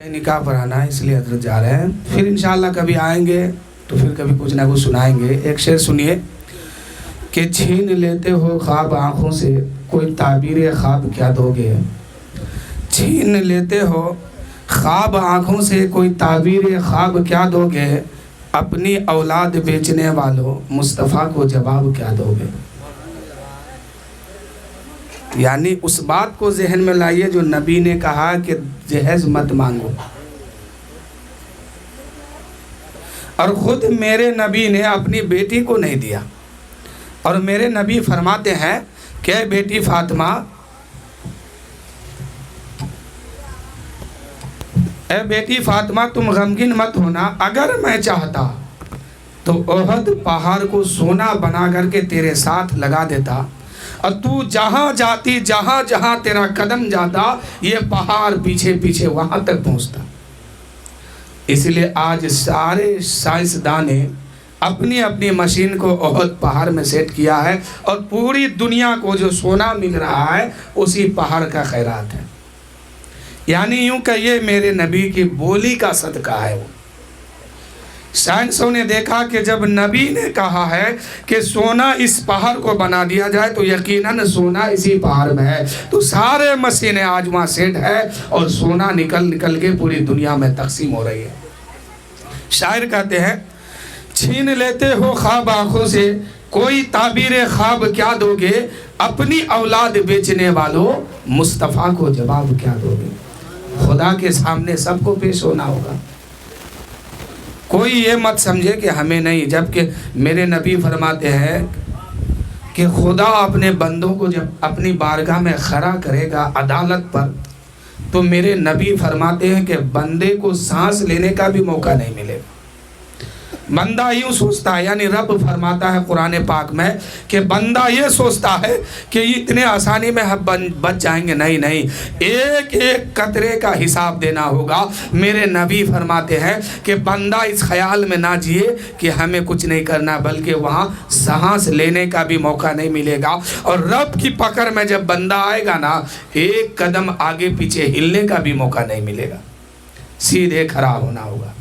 نکاح پڑھانا ہے اس لیے حضرت جا رہے ہیں، پھر انشاءاللہ کبھی آئیں گے تو پھر کبھی کچھ نہ کچھ سنائیں گے۔ ایک شعر سنیے کہ چھین لیتے ہو خواب آنکھوں سے کوئی تعبیر خواب کیا دو گے، چھین لیتے ہو خواب آنکھوں سے کوئی تعبیر خواب کیا دو گے، اپنی اولاد بیچنے والوں مصطفیٰ کو جواب کیا دو گے۔ یعنی اس بات کو ذہن میں لائیے جو نبی نے کہا کہ جہیز مت مانگو، اور خود میرے نبی نے اپنی بیٹی کو نہیں دیا، اور میرے نبی فرماتے ہیں کہ اے بیٹی فاطمہ، اے بیٹی فاطمہ تم غمگین مت ہونا، اگر میں چاہتا تو احد پہاڑ کو سونا بنا کر کے تیرے ساتھ لگا دیتا، اور تو جہاں جاتی جہاں جہاں تیرا قدم جاتا یہ پہاڑ پیچھے پیچھے وہاں تک پہنچتا۔ اس لیے آج سارے سائنسداں نے اپنی اپنی مشین کو احد پہاڑ میں سیٹ کیا ہے، اور پوری دنیا کو جو سونا مل رہا ہے اسی پہاڑ کا خیرات ہے۔ یعنی یوں کہ یہ میرے نبی کی بولی کا صدقہ ہے۔ وہ سائنسوں نے دیکھا کہ جب نبی نے کہا ہے کہ سونا اس پہاڑ کو بنا دیا جائے تو یقیناً سونا اسی پہاڑ میں ہے، تو سارے مشینیں آج وہاں سیٹ ہے اور سونا نکل نکل کے پوری دنیا میں تقسیم ہو رہی ہے۔ شاعر کہتے ہیں چھین لیتے ہو خواب آنکھوں سے کوئی تعبیر خواب کیا دو گے، اپنی اولاد بیچنے والوں مصطفیٰ کو جواب کیا دو گے۔ خدا کے سامنے سب کو پیش ہونا ہوگا، کوئی یہ مت سمجھے کہ ہمیں نہیں، جبکہ میرے نبی فرماتے ہیں کہ خدا اپنے بندوں کو جب اپنی بارگاہ میں کھڑا کرے گا عدالت پر، تو میرے نبی فرماتے ہیں کہ بندے کو سانس لینے کا بھی موقع نہیں ملے گا۔ بندہ یوں سوچتا ہے، یعنی رب فرماتا ہے قرآن پاک میں کہ بندہ یہ سوچتا ہے کہ اتنے آسانی میں ہم بچ جائیں گے، نہیں نہیں، ایک ایک قطرے کا حساب دینا ہوگا۔ میرے نبی فرماتے ہیں کہ بندہ اس خیال میں نہ جیے کہ ہمیں کچھ نہیں کرنا، بلکہ وہاں سانس لینے کا بھی موقع نہیں ملے گا، اور رب کی پکڑ میں جب بندہ آئے گا نا، ایک قدم آگے پیچھے ہلنے کا بھی موقع نہیں ملے گا، سیدھے کھڑا ہونا ہوگا۔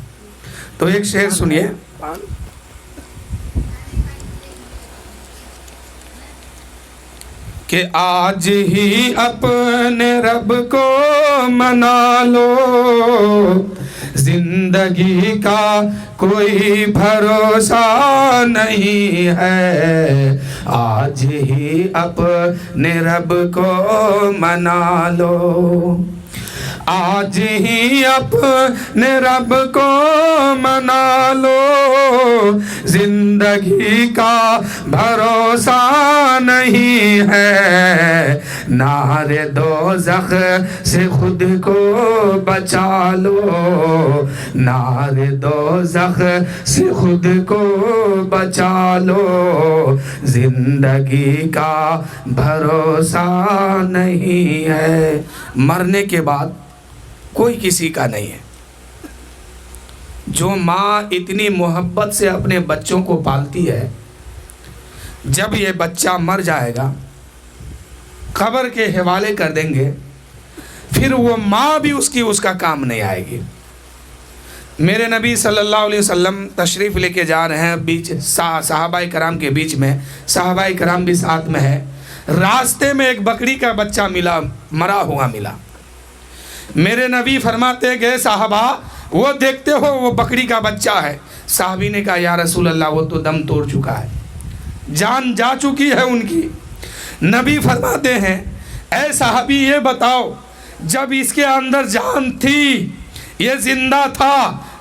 تو ایک شعر سنیے کہ آج ہی اپنے رب کو منا لو، زندگی کا کوئی بھروسہ نہیں ہے، آج ہی اپنے رب کو منا لو، آج ہی اپنے رب کو منا لو، زندگی کا بھروسہ نہیں ہے، نار دوزخ سے خود کو بچا لو، نار دوزخ سے خود کو بچا لو، زندگی کا بھروسہ نہیں ہے۔ مرنے کے بعد کوئی کسی کا نہیں ہے۔ جو ماں اتنی محبت سے اپنے بچوں کو پالتی ہے، جب یہ بچہ مر جائے گا قبر کے حوالے کر دیں گے، پھر وہ ماں بھی اس کا کام نہیں آئے گی۔ میرے نبی صلی اللہ علیہ وسلم تشریف لے کے جا رہے ہیں بیچ صحابہ کرام کے بیچ میں، صحابہ کرام بھی ساتھ میں ہے، راستے میں ایک بکری کا بچہ ملا، مرا ہوا ملا۔ میرے نبی فرماتے گئے صحابہ وہ دیکھتے ہو وہ بکری کا بچہ ہے؟ صحابی نے کہا یا رسول اللہ وہ تو دم توڑ چکا ہے، جان جا چکی ہے ان کی۔ نبی فرماتے ہیں اے صحابی یہ بتاؤ جب اس کے اندر جان تھی، یہ زندہ تھا،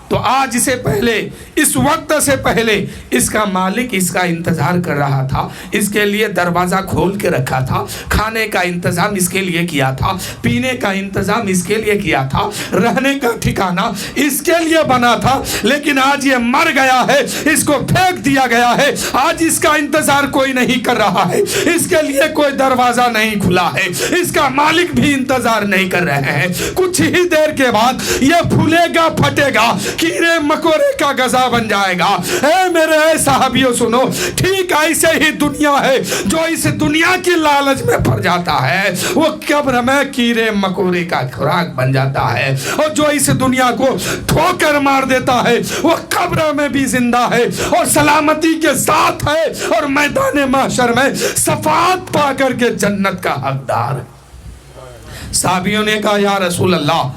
تو آج سے پہلے، اس وقت سے پہلے اس کا مالک اس کا انتظار کر رہا تھا، اس کے لیے دروازہ کھول کے رکھا تھا، کھانے کا انتظام اس کے لیے کیا تھا، پینے کا انتظام اس کے لیے کیا تھا، رہنے کا ٹھکانہ اس کے لیے بنا تھا، لیکن آج یہ مر گیا ہے، اس کو پھینک دیا گیا ہے، آج اس کا انتظار کوئی نہیں کر رہا ہے، اس کے لیے کوئی دروازہ نہیں کھلا ہے، اس کا مالک بھی انتظار نہیں کر رہے ہیں۔ کچھ ہی دیر کے بعد یہ پھولے گا، پھٹے گا، کیڑے مکوڑے کا غذا حصہ بن جائے گا۔ اے میرے صحابیوں سنو، ٹھیک ایسے ہی دنیا ہے، جو اس دنیا کی لالچ میں پڑ جاتا ہے وہ قبر میں کیڑے مکوڑے کا خوراک بن جاتا ہے، اور جو اس دنیا کو ٹھوکر مار دیتا ہے وہ قبر میں بھی زندہ ہے اور سلامتی کے ساتھ ہے، اور میدان محشر میں شفاعت پا کر کے جنت کا حقدار ہے۔ صحابیوں نے کہا یا رسول اللہ،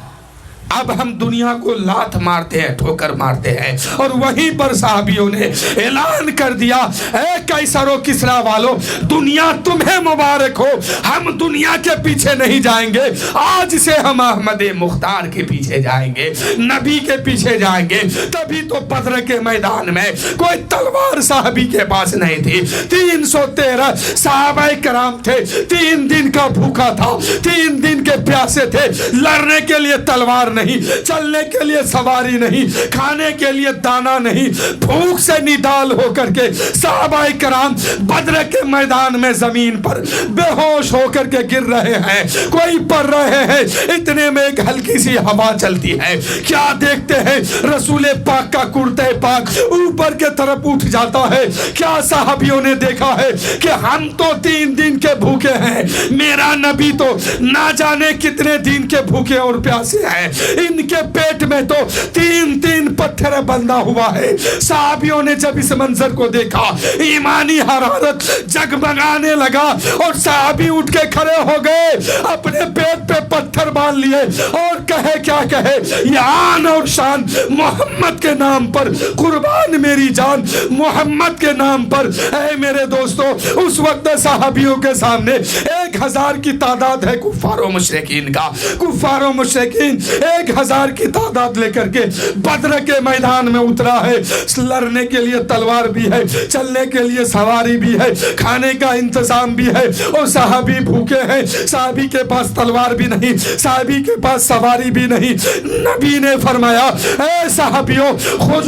اب ہم دنیا کو لات مارتے ہیں، ٹھوکر مارتے ہیں، اور وہیں پر صحابیوں نے اعلان کر دیا، اے قیصر و کسریٰ والو، دنیا تمہیں مبارک ہو، ہم دنیا کے پیچھے نہیں جائیں گے، آج سے ہم احمد مختار کے پیچھے جائیں گے، نبی کے پیچھے جائیں گے۔ تبھی تو بدر کے میدان میں کوئی تلوار صحابی کے پاس نہیں تھی، 313 صحابہ کرام تھے، 3 دن کا بھوکا تھا، 3 دن کے پیاسے تھے، لڑنے کے لیے تلوار نہیں، چلنے کے لیے سواری نہیں، کھانے کے لیے دانا نہیں، بھوک سے نڈال ہو کر کے صحابہ کرام بدر کے میدان میں زمین پر بے ہوش ہو کر کے گر رہے ہیں، کوئی پڑ رہے ہیں، اتنے میں ایک ہلکی سی ہوا چلتی ہے، کیا دیکھتے ہیں رسول پاک کا کرتے پاک اوپر کے طرف اٹھ جاتا ہے۔ کیا صحابیوں نے دیکھا ہے کہ ہم تو 3 دن کے بھوکے ہیں، میرا نبی تو نہ جانے کتنے دن کے بھوکے اور پیاسے ہیں، ان کے پیٹ میں تو 3 پتھر بندھا ہوا ہے۔ صحابیوں نے جب اس منظر کو دیکھا، ایمانی حرارت جگمگانے لگا، اور صحابی اٹھ کے کھڑے ہو گئے، اپنے پیٹ پہ پتھر باندھ لیے، اور کہے کیا کہے، یہ آن اور شان محمد کے نام پر قربان میری جان، محمد کے نام پر۔ اے میرے دوستو، اس وقت صحابیوں کے سامنے 1000 کی تعداد ہے کفار و مشرکین کا، کفار و مشرکین 1000 کی تعداد لے کر کے بدر کے میدان میں اترا ہے، لڑنے کے لیے تلوار بھی ہے، چلنے کے لیے سواری بھی ہے، کھانے کا انتظام بھی ہے، اور صحابی بھوکے ہیں، صحابی کے پاس تلوار بھی نہیں، صحابی کے پاس سواری بھی نہیں۔ نبی نے فرمایا، اے صحابیوں، خود